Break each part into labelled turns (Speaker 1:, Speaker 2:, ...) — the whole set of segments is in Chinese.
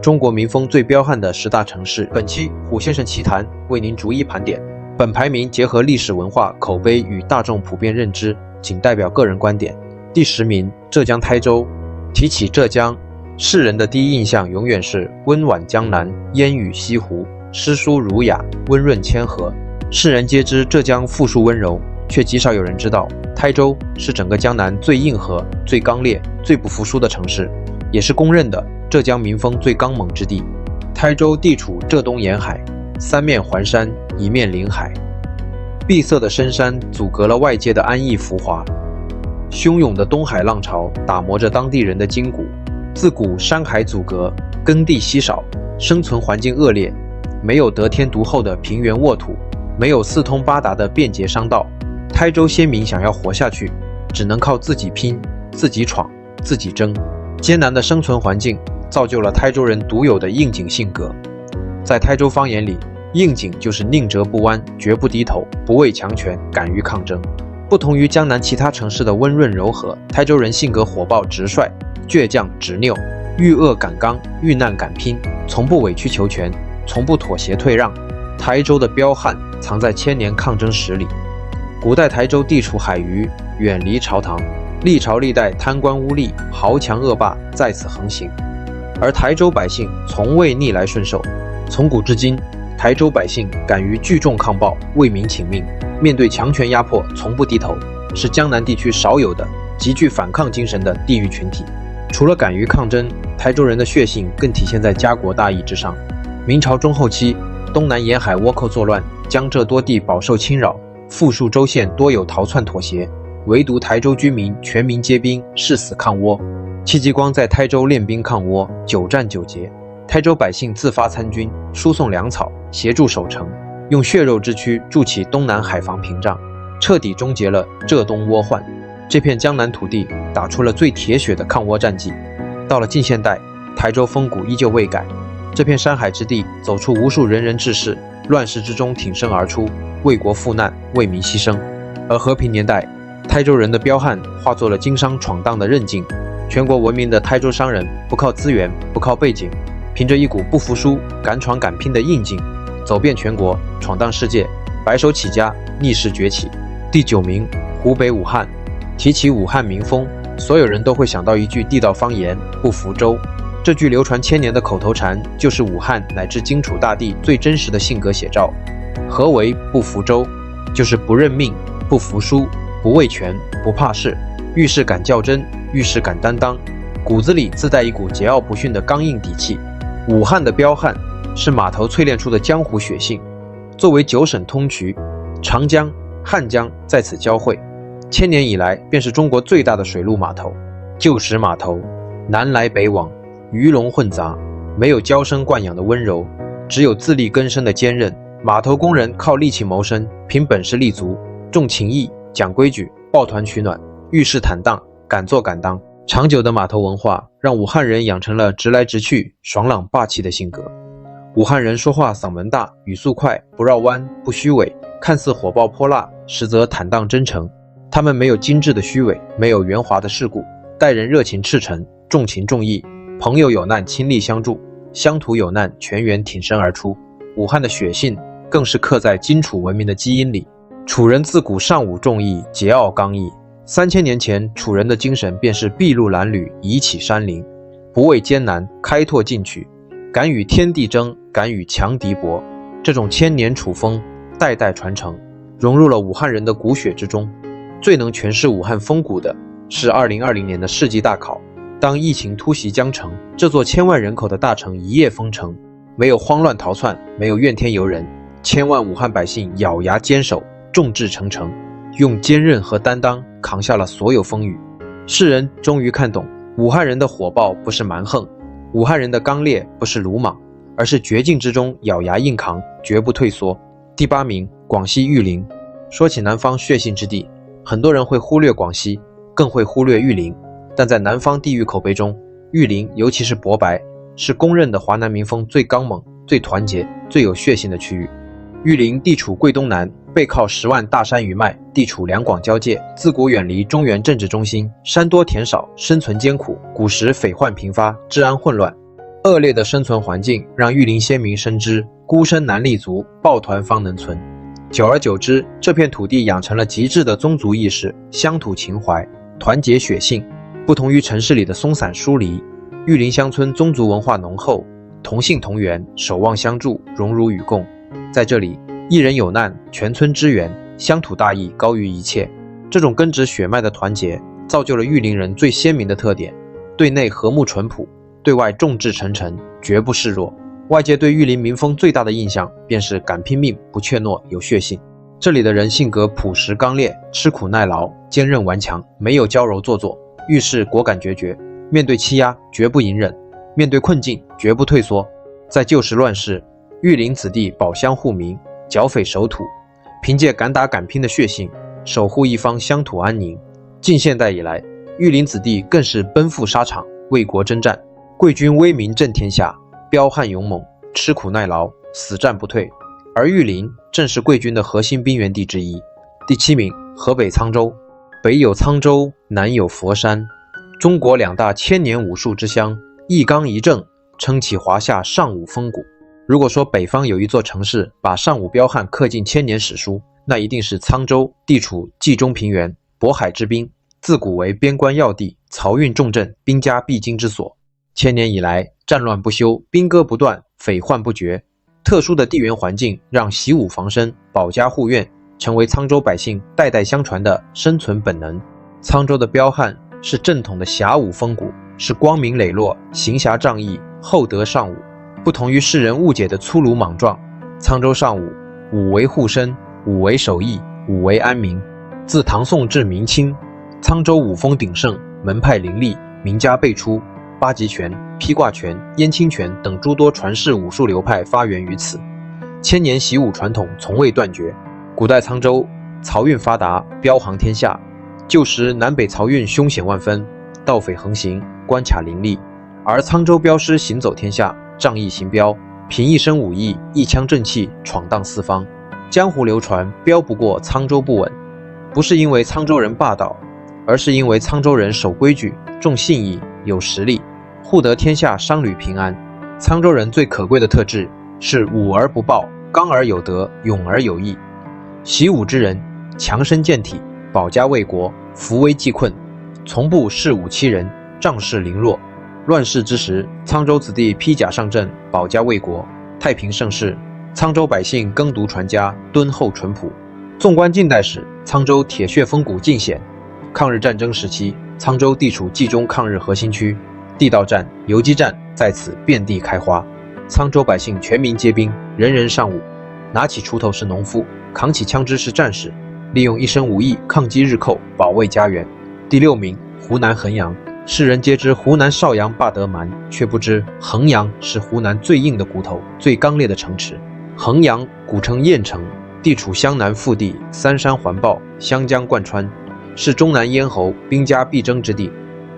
Speaker 1: 中国民风最彪悍的10大城市。本期虎先生奇谈为您逐一盘点。本排名结合历史文化、口碑与大众普遍认知，仅代表个人观点。第10名，浙江台州。提起浙江，世人的第一印象永远是温婉江南，烟雨西湖，诗书儒雅，温润谦和。世人皆知浙江富庶温柔，却极少有人知道，台州是整个江南最硬核、最刚烈、最不服输的城市，也是公认的浙江民风最刚猛之地。台州地处浙东沿海，三面环山，一面临海，闭塞的深山阻隔了外界的安逸浮华，汹涌的东海浪潮打磨着当地人的筋骨。自古山海阻隔，耕地稀少，生存环境恶劣，没有得天独厚的平原沃土，没有四通八达的便捷商道。台州先民想要活下去，只能靠自己拼，自己闯，自己争。艰难的生存环境造就了台州人独有的应景性格。在台州方言里，应景就是宁折不弯，绝不低头，不畏强权，敢于抗争。不同于江南其他城市的温润柔和，台州人性格火爆直率，倔强执拗，遇恶敢刚，遇难敢拼，从不委曲求全，从不妥协退让。台州的彪悍藏在千年抗争史里。古代台州地处海隅，远离朝堂，历朝历代贪官污吏、豪强恶霸在此横行，而台州百姓从未逆来顺受。从古至今，台州百姓敢于聚众抗暴，为民请命，面对强权压迫从不低头，是江南地区少有的极具反抗精神的地域群体。除了敢于抗争，台州人的血性更体现在家国大义之上。明朝中后期，东南沿海倭寇作乱，江浙多地饱受侵扰，富庶州县多有逃窜妥协，唯独台州居民全民皆兵，誓死抗倭。戚继光在台州练兵抗倭，久战久捷。台州百姓自发参军，输送粮草，协助守城，用血肉之躯筑起东南海防屏障，彻底终结了浙东倭患。这片江南土地打出了最铁血的抗倭战绩。到了近现代，台州风骨依旧未改，这片山海之地走出无数仁人志士，乱世之中挺身而出，为国赴难，为民牺牲。而和平年代，台州人的彪悍化作了经商闯荡的韧劲。全国闻名的台州商人不靠资源，不靠背景，凭着一股不服输、敢闯敢拼的硬劲，走遍全国，闯荡世界，白手起家，逆势崛起。第9名，湖北武汉。提起武汉民风，所有人都会想到一句地道方言：不服州。这句流传千年的口头禅，就是武汉乃至荆楚大地最真实的性格写照。何为不服州？就是不认命，不服输，不畏权，不怕事，遇事敢较真，遇事敢担当，骨子里自带一股桀骜不驯的刚硬底气。武汉的彪悍是码头淬炼出的江湖血性。作为9省通衢，长江、汉江在此交汇，千年以来便是中国最大的水陆码头。旧时码头，南来北往，鱼龙混杂，没有娇生惯养的温柔，只有自力更生的坚韧。码头工人靠力气谋生，凭本事立足，重情义，讲规矩，抱团取暖，遇事坦荡，敢做敢当。长久的码头文化让武汉人养成了直来直去、爽朗霸气的性格。武汉人说话嗓门大，语速快，不绕弯，不虚伪，看似火爆泼辣，实则坦荡真诚。他们没有精致的虚伪，没有圆滑的世故，待人热情赤诚，重情重义，朋友有难倾力相助，乡土有难全员挺身而出。武汉的血性更是刻在荆楚文明的基因里。楚人自古尚武重义，桀骜刚毅。3000年前，楚人的精神便是筚路蓝缕，移起山林，不畏艰难，开拓进取，敢与天地争，敢与强敌搏。这种千年楚风代代传承，融入了武汉人的骨血之中。最能诠释武汉风骨的是2020年的世纪大考。当疫情突袭江城，这座1000万人口的大城一夜封城，没有慌乱逃窜，没有怨天尤人，千万武汉百姓咬牙坚守，众志成城，用坚韧和担当扛下了所有风雨。世人终于看懂，武汉人的火爆不是蛮横，武汉人的刚烈不是鲁莽，而是绝境之中咬牙硬扛，绝不退缩。第8名，广西玉林。说起南方血性之地，很多人会忽略广西，更会忽略玉林。但在南方地域口碑中，玉林尤其是博白，是公认的华南民风最刚猛、最团结、最有血性的区域。玉林地处桂东南，背靠10万大山余脉，地处两广交界，自古远离中原政治中心，山多田少，生存艰苦，古时匪患频发，治安混乱。恶劣的生存环境让玉林先民深知孤身难立足，抱团方能存。久而久之，这片土地养成了极致的宗族意识、乡土情怀、团结血性。不同于城市里的松散疏离，玉林乡村宗族文化浓厚，同姓同源，守望相助，荣辱与共。在这里，一人有难，全村支援，乡土大义高于一切。这种根植血脉的团结，造就了玉林人最鲜明的特点：对内和睦淳朴，对外众志成城，绝不示弱。外界对玉林民风最大的印象便是敢拼命、不怯懦、有血性。这里的人性格朴实刚烈，吃苦耐劳，坚韧顽强，没有娇柔做作，遇事果敢决绝，面对欺压绝不隐忍，面对困境绝不退缩。在旧时乱世，玉林子弟保乡护民，剿匪守土，凭借敢打敢拼的血性，守护一方乡土安宁。近现代以来，玉林子弟更是奔赴沙场，为国征战。贵军威名震天下，彪悍勇猛，吃苦耐劳，死战不退。而玉林正是贵军的核心兵源地之一。第7名，河北沧州。北有沧州，南有佛山，中国2大千年武术之乡，一刚一正，撑起华夏尚武风骨。如果说北方有一座城市把尚武彪悍刻进千年史书，那一定是沧州。地处冀中平原，渤海之滨，自古为边关要地，漕运重镇，兵家必经之所。千年以来，战乱不休，兵戈不断，匪患不绝。特殊的地缘环境让习武防身、保家护院成为沧州百姓代代相传的生存本能。沧州的彪悍是正统的侠武风骨，是光明磊落、行侠仗义、厚德尚武。不同于世人误解的粗鲁莽撞，沧州尚武，武为护身，武为守义，武为安民。自唐宋至明清，沧州武风鼎盛，门派林立，名家辈出。八极拳、披挂拳、燕青拳等诸多传世武术流派发源于此，千年习武传统从未断绝。古代沧州漕运发达，彪行天下。旧时南北漕运凶险万分，盗匪横行，关卡林立。而沧州镖师行走天下，仗义行镖，凭一身武艺，一腔正气，闯荡四方。江湖流传镖不过沧州不稳，不是因为沧州人霸道，而是因为沧州人守规矩，重信义，有实力，护得天下商旅平安。沧州人最可贵的特质是武而不暴，刚而有德，勇而有义。习武之人强身健体，保家卫国，扶危济困，从不恃武欺人，仗势凌弱。乱世之时，沧州子弟披甲上阵，保家卫国；太平盛世，沧州百姓耕读传家，敦厚淳朴。纵观近代史，沧州铁血风骨尽显。抗日战争时期，沧州地处冀中抗日核心区，地道战、游击战在此遍地开花。沧州百姓全民皆兵，人人尚武，拿起锄头是农夫，扛起枪支是战士，利用一身武艺抗击日寇，保卫家园。第6名，湖南衡阳。世人皆知湖南邵阳霸得蛮，却不知衡阳是湖南最硬的骨头，最刚烈的城池。衡阳古称雁城，地处湘南腹地，三山环抱，湘江贯穿，是中南咽喉兵家必争之地。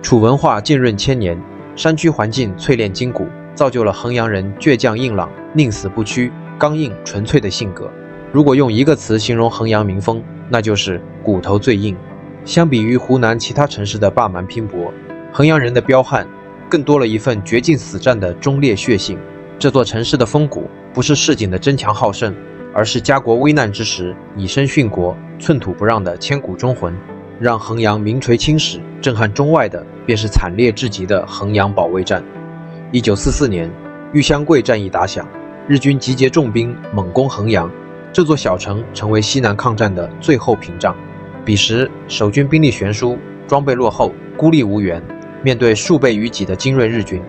Speaker 1: 楚文化浸润千年，山区环境淬炼筋骨，造就了衡阳人倔强硬朗、宁死不屈、刚硬纯粹的性格。如果用一个词形容衡阳民风，那就是骨头最硬。相比于湖南其他城市的霸蛮拼搏，衡阳人的彪悍更多了一份绝境死战的忠烈血性。这座城市的风骨不是市井的争强好胜，而是家国危难之时以身殉国、寸土不让的千古忠魂。让衡阳名垂青史、震撼中外的，便是惨烈至极的衡阳保卫战。1944年，玉香桂战役打响，日军集结重兵猛攻衡阳，这座小城成为西南抗战的最后屏障。彼时，守军兵力悬殊，装备落后，孤立无援，面对数倍于己的精锐日军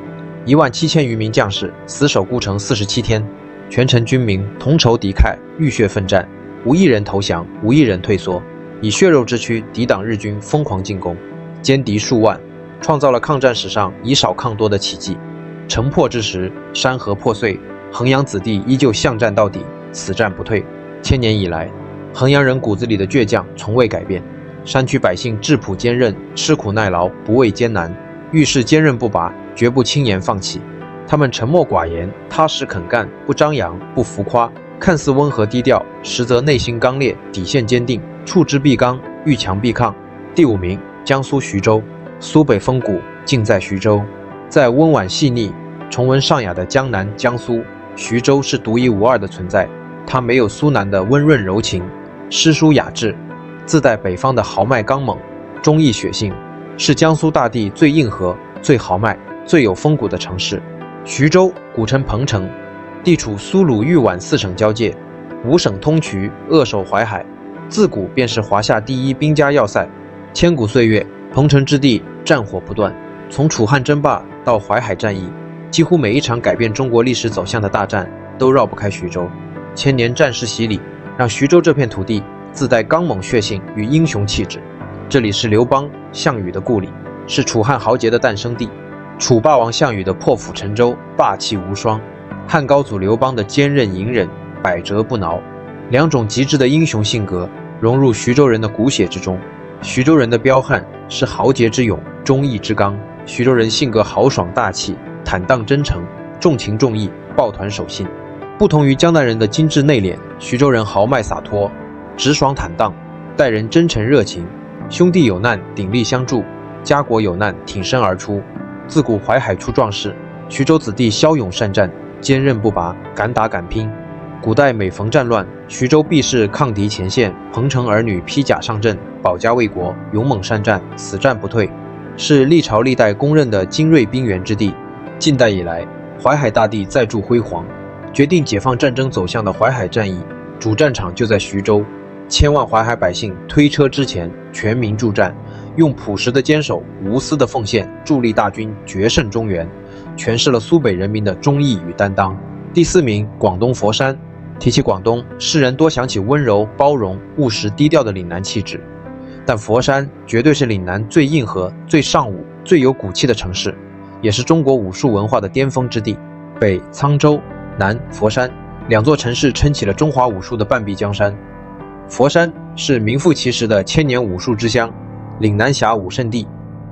Speaker 1: ，17000余名将士死守孤城47天，全城军民同仇敌忾，浴血奋战，无一人投降，无一人退缩，以血肉之躯抵挡日军疯狂进攻，歼敌数万，创造了抗战史上以少抗多的奇迹。城破之时，山河破碎，衡阳子弟依旧巷战到底，死战不退。千年以来，衡阳人骨子里的倔强从未改变，山区百姓质朴坚韧，吃苦耐劳，不畏艰难，遇事坚韧不拔，绝不轻言放弃。他们沉默寡言，踏实肯干，不张扬，不浮夸，看似温和低调，实则内心刚烈，底线坚定，触之必刚，遇强必抗。第5名，江苏徐州。苏北风骨尽在徐州，在温婉细腻、重温上雅的江南、江苏，徐州是独一无二的存在。它没有苏南的温润柔情，诗书雅致，自带北方的豪迈刚猛、忠义血性，是江苏大地最硬核、最豪迈、最有风骨的城市。徐州古称彭城，地处苏鲁豫皖4省交界，5省通衢，扼守淮海，自古便是华夏第一兵家要塞。千古岁月，彭城之地战火不断，从楚汉争霸到淮海战役，几乎每一场改变中国历史走向的大战都绕不开徐州。千年战事洗礼，让徐州这片土地自带刚猛血性与英雄气质。这里是刘邦、项羽的故里，是楚汉豪杰的诞生地，楚霸王项羽的破釜沉舟，霸气无双；汉高祖刘邦的坚韧隐忍，百折不挠。两种极致的英雄性格融入徐州人的骨血之中。徐州人的彪悍是豪杰之勇，忠义之刚。徐州人性格豪爽大气，坦荡真诚，重情重义，抱团守信。不同于江南人的精致内敛，徐州人豪迈洒脱，直爽坦荡，待人真诚热情，兄弟有难鼎力相助，家国有难挺身而出。自古淮海出壮士，徐州子弟骁勇善战，坚韧不拔，敢打敢拼。古代每逢战乱，徐州必是抗敌前线，彭城儿女披甲上阵，保家卫国，勇猛善战，死战不退，是历朝历代公认的精锐兵源之地。近代以来，淮海大地再铸辉煌，决定解放战争走向的淮海战役，主战场就在徐州。千万淮海百姓推车之前，全民助战，用朴实的坚守、无私的奉献，助力大军决胜中原，诠释了苏北人民的忠义与担当。第4名，广东佛山。提起广东，世人多想起温柔、包容、务实、低调的岭南气质，但佛山绝对是岭南最硬核、最尚武、最有骨气的城市，也是中国武术文化的巅峰之地。北沧州，南佛山，两座城市撑起了中华武术的半壁江山。佛山是名副其实的千年武术之乡，岭南侠武圣地。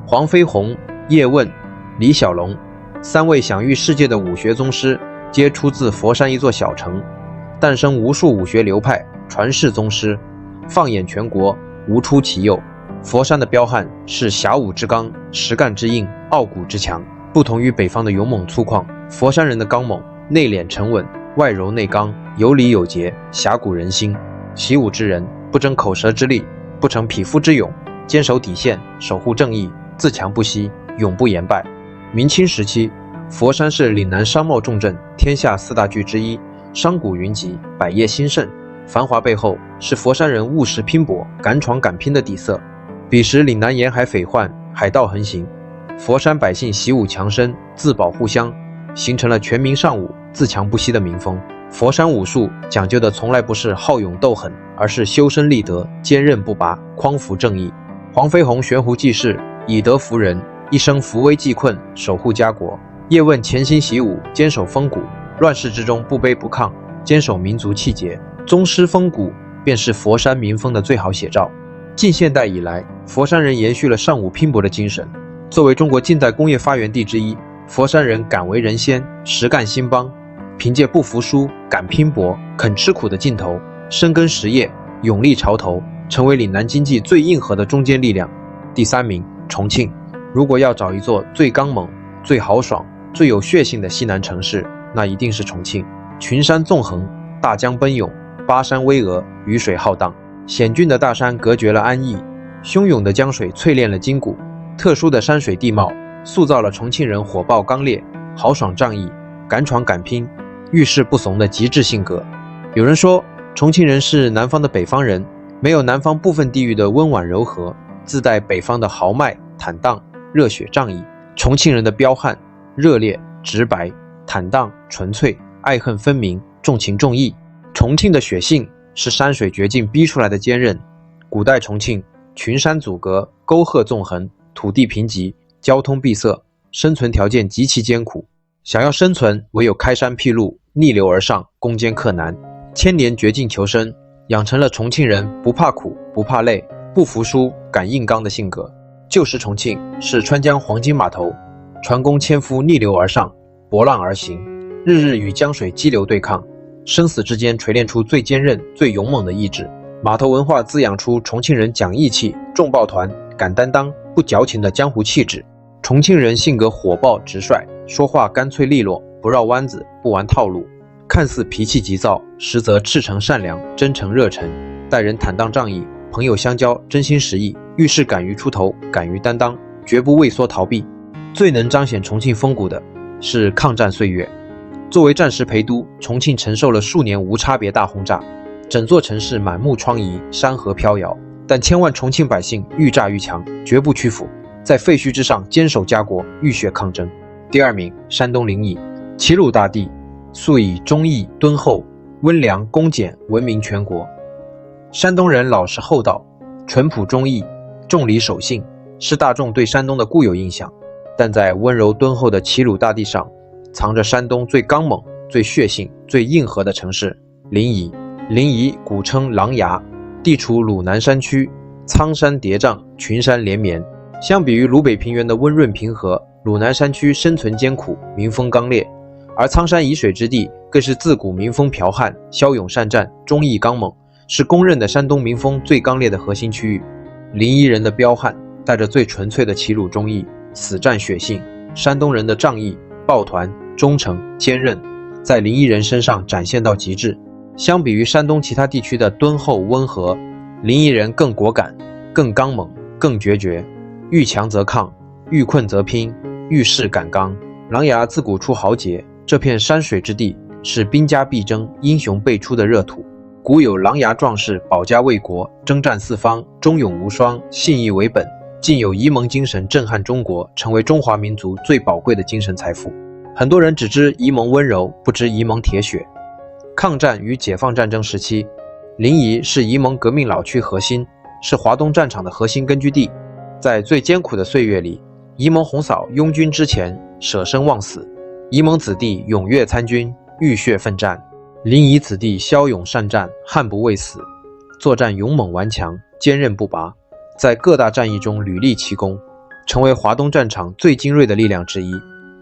Speaker 1: 黄飞鸿、叶问、李小龙3位享誉世界的武学宗师，皆出自佛山一座小城，诞生无数武学流派，传世宗师，放眼全国无出其右。佛山的彪悍是侠武之刚，实干之硬，傲骨之强。不同于北方的勇猛粗犷，佛山人的刚猛内敛沉稳，外柔内刚，有礼有节，侠骨人心。习武之人不争口舌之利，不逞匹夫之勇，坚守底线，守护正义，自强不息，永不言败。明清时期，佛山是岭南商贸重镇，天下4大巨之一，商贾云集，百业兴盛。繁华背后是佛山人务实拼搏、敢闯敢拼的底色。彼时岭南沿海匪患，海盗横行，佛山百姓习武强身，自保护乡，形成了全民尚武、自强不息的民风。佛山武术讲究的从来不是好勇斗狠，而是修身立德、坚韧不拔、匡扶正义。黄飞鸿悬壶济世，以德服人，一生扶危济困，守护家国。叶问潜心习武，坚守风骨，乱世之中不卑不亢，坚守民族气节。宗师风骨便是佛山民风的最好写照。近现代以来，佛山人延续了尚武拼搏的精神。作为中国近代工业发源地之一，佛山人敢为人先，实干兴邦，凭借不服输、敢拼搏、肯吃苦的劲头，深耕实业，勇立潮头，成为岭南经济最硬核的中坚力量。第3名，重庆。如果要找一座最刚猛、最豪爽、最有血性的西南城市，那一定是重庆。群山纵横，大江奔涌，巴山巍峨，雨水浩荡。险峻的大山隔绝了安逸，汹涌的江水淬炼了筋骨。特殊的山水地貌塑造了重庆人火爆刚烈、豪爽仗义、敢闯敢拼、遇事不怂的极致性格。有人说，重庆人是南方的北方人，没有南方部分地域的温婉柔和，自带北方的豪迈、坦荡、热血仗义。重庆人的彪悍、热烈、直白、坦荡、纯粹，爱恨分明，重情重义。重庆的血性是山水绝境逼出来的坚韧。古代重庆群山阻隔，沟壑纵横，土地贫瘠，交通闭塞，生存条件极其艰苦。想要生存，唯有开山辟路，逆流而上，攻坚克难。千年绝境求生，养成了重庆人不怕苦、不怕累、不服输、敢硬刚的性格。旧时重庆是川江黄金码头，船工千夫逆流而上，搏浪而行，日日与江水激流对抗，生死之间锤炼出最坚韧、最勇猛的意志。码头文化滋养出重庆人讲义气、重抱团、敢担当、不矫情的江湖气质。重庆人性格火爆直率，说话干脆利落，不绕弯子，不玩套路，看似脾气急躁，实则赤诚善良，真诚热忱，待人坦荡仗义，朋友相交，真心实意，遇事敢于出头，敢于担当，绝不畏缩逃避。最能彰显重庆风骨的是抗战岁月。作为战时陪都，重庆承受了数年无差别大轰炸，整座城市满目疮痍，山河飘摇，但千万重庆百姓愈炸愈强，绝不屈服，在废墟之上坚守家国，浴血抗争。第二名，山东临沂。齐鲁大地素以忠义敦厚、温良恭俭闻名全国。山东人老实厚道，淳朴忠义，重礼守信，是大众对山东的固有印象。但在温柔敦厚的齐鲁大地上，藏着山东最刚猛、最血性、最硬核的城市临沂。临沂古称琅琊，地处鲁南山区，苍山叠嶂，群山连绵。相比于鲁北平原的温润平和，鲁南山区生存艰苦，民风刚烈，而苍山沂水之地更是自古民风剽悍，骁勇善战，忠义刚猛，是公认的山东民风最刚烈的核心区域。临沂人的彪悍带着最纯粹的齐鲁忠义，死战血性；山东人的仗义、抱团、忠诚、坚韧，在临沂人身上展现到极致。相比于山东其他地区的敦厚温和，临沂人更果敢，更刚猛，更决绝，遇强则抗，遇困则拼，遇事敢刚。琅琊自古出豪杰，这片山水之地是兵家必争、英雄辈出的热土。古有琅琊壮士保家卫国，征战四方，忠勇无双，信义为本，竟有沂蒙精神震撼中国，成为中华民族最宝贵的精神财富。很多人只知沂蒙温柔，不知沂蒙铁血。抗战与解放战争时期，临沂是沂蒙革命老区核心，是华东战场的核心根据地。在最艰苦的岁月里，沂蒙红嫂拥军之前舍生忘死，沂蒙子弟踊跃参军，浴血奋战。临沂子弟骁勇善战，悍不畏死，作战勇猛顽强，坚韧不拔，在各大战役中屡立奇功，成为华东战场最精锐的力量之一。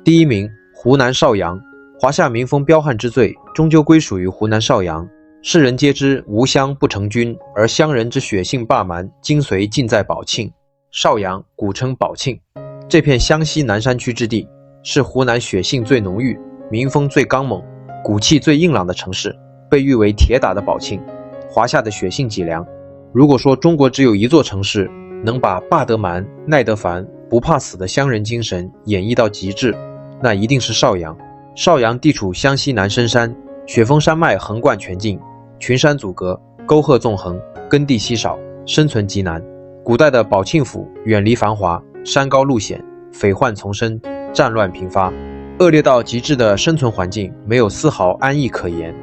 Speaker 1: 第一名，湖南邵阳。华夏民风彪悍之最终究归属于湖南邵阳。世人皆知无乡不成军，而乡人之血性霸蛮，精髓尽在宝庆。邵阳古称宝庆，这片湘西南山区之地是湖南血性最浓郁、民风最刚猛、骨气最硬朗的城市，被誉为铁打的宝庆，华夏的血性脊梁。如果说中国只有一座城市能把霸得蛮、耐得烦、不怕死的乡人精神演绎到极致，那一定是邵阳。邵阳地处湘西南深山，雪峰山脉横贯全境，群山阻隔，沟壑纵横，耕地稀少，生存极难。古代的宝庆府远离繁华，山高路险，匪患丛生，战乱频发，恶劣到极致的生存环境没有丝毫安逸可言。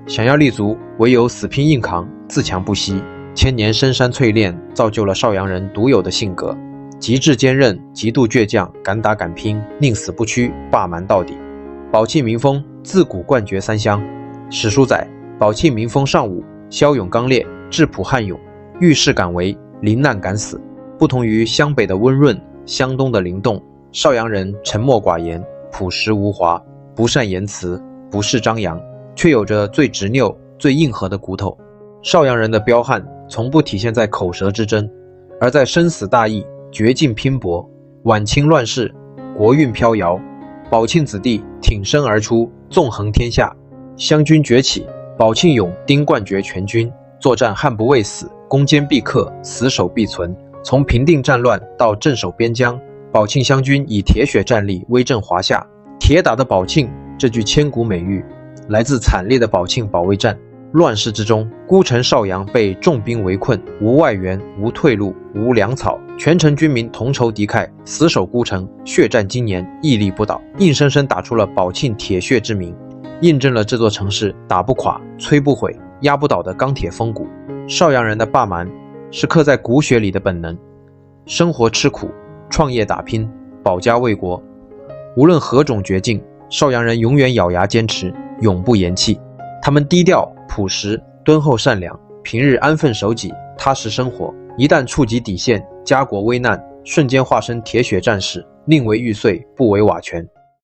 Speaker 1: 想要立足，唯有死拼硬扛，自强不息。千年深山淬炼造就了邵阳人独有的性格，极致坚韧，极度倔强，敢打敢拼，宁死不屈，霸蛮到底。宝庆民风自古冠绝三湘，史书载宝庆民风尚武，骁勇刚烈，质朴悍勇，遇事敢为，临难敢死。不同于湘北的温润，湘东的灵动，邵阳人沉默寡言，朴实无华，不善言辞，不事张扬，却有着最执拗、最硬核的骨头。邵阳人的彪悍从不体现在口舌之争，而在生死大义、绝境拼搏。晚清乱世，国运飘摇，宝庆子弟挺身而出，纵横天下。湘军崛起，宝庆勇丁冠绝全军，作战悍不畏死，攻坚必克，死守必存。从平定战乱到镇守边疆，宝庆湘军以铁血战力威震华夏。铁打的宝庆这句千古美誉，来自惨烈的宝庆保卫战。乱世之中，孤城邵阳被重兵围困，无外援，无退路，无粮草，全城军民同仇敌忾，死守孤城，血战经年，屹立不倒，硬生生打出了宝庆铁血之名，印证了这座城市打不垮、摧不毁、压不倒的钢铁风骨。邵阳人的霸蛮是刻在骨血里的本能，生活吃苦，创业打拼，保家卫国。无论何种绝境，邵阳人永远咬牙坚持，永不言弃。他们低调、朴实、敦厚、善良，平日安分守己、踏实生活，一旦触及底线，家国危难，瞬间化身铁血战士，宁为玉碎，不为瓦全。